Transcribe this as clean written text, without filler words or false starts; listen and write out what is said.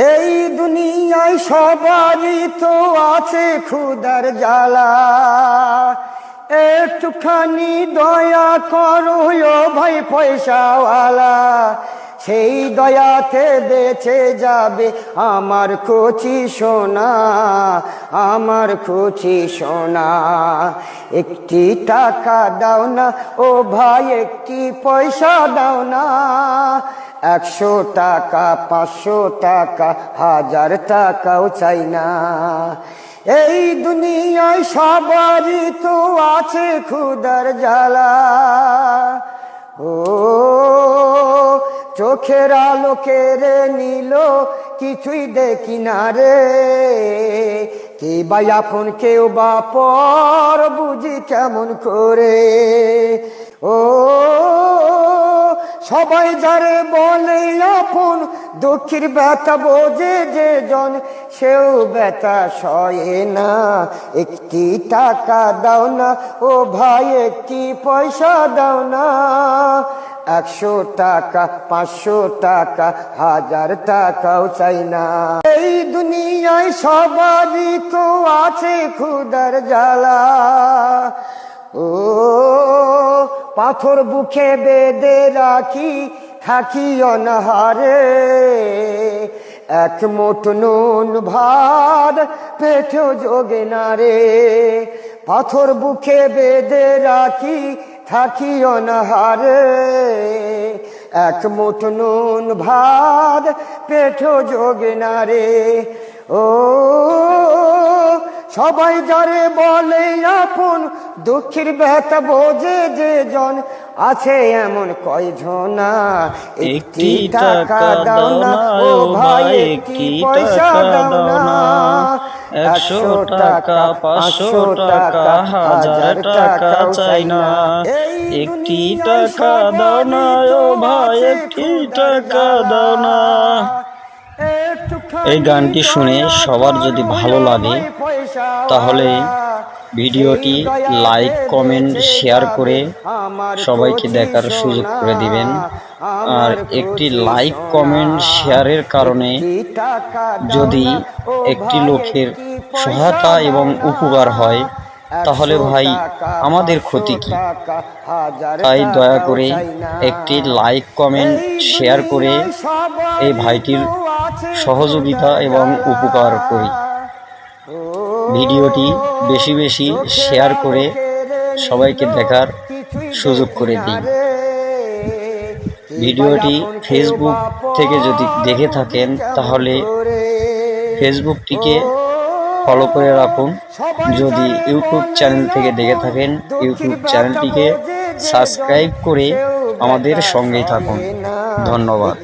এই দুনিয়ায় সবারই তো আছে ক্ষুধার জ্বালা, একটুখানি দয়া করো ও ভাই পয়সাওয়ালা, সেই দয়াতে বেঁচে যাবে আমার কচি সোনা, আমার কচি সোনা। একটি টাকা দাও না ও ভাই, একটি পয়সা দাও না, 100 টাকা 500 টাকা 1000 টাকাও চাই না। এই দুনিয়ায় সবারই তো আছে ক্ষুধার জ্বালা, ও চোখের আলো কেড়ে নিল, কিছুই দেখি না রে, কে বা আপন কেউ বা পর বুঝি কেমন করে। ও সবাই যারে বলে আপন, দুঃখের ব্যথা বোঝে যে জন, সেও ব্যথা সয়ে না। একটি টাকা দাও না ও ভাই, একটি পয়সা দাও না, 100 টাকা 500 টাকা 1000 টাকাও চাই না। এই দুনিয়ায় সবারই তো আছে ক্ষুধার জ্বালা, ও পাথর বুকে বেঁধে রাখি থাকি অনাহারে, এক মুঠো নুন ভাত পেটেও যোগে না রে, পাথর বুকে বেঁধে রাখি থাকি অনাহারে, এক মুঠো নুন ভাত পেটেও যোগে না রে। ও সবাই যারে বলে আপন, দুঃখের ব্যথা বোঝে যে জন, আছে এমন কয়জনা। একটি টাকা দাও না ও ভাই, একটি পয়সা দাও না, 100 টাকা 500 টাকা 1000 টাকা চাই না। একটি টাকা দাও না ও ভাই, একটি টাকা দাও না। এই গানটি শুনে সবার যদি ভালো লাগে তাহলে ভিডিওটি লাইক কমেন্ট শেয়ার করে সবাইকে দেখার সুযোগ করে দিবেন। আর একটি লাইক কমেন্ট শেয়ারের কারণে যদি একটি লোকের সহায়তা এবং উপকার হয় তাহলে ভাই আমাদের ক্ষতি কি? তাই দয়া করে একটি লাইক কমেন্ট শেয়ার করে এই ভাইটির সহযোগিতা এবং উপকার করি। ভিডিওটি বেশি বেশি শেয়ার করে সবাইকে দেখার সুযোগ করে দিই। ভিডিওটি ফেসবুক থেকে যদি দেখে থাকেন তাহলে ফেসবুকটিকে ফলো করে রাখুন। যদি ইউটিউব চ্যানেল থেকে দেখে থাকেন ইউটিউব চ্যানেলটিকে সাবস্ক্রাইব করে আমাদের সঙ্গেই থাকুন। ধন্যবাদ।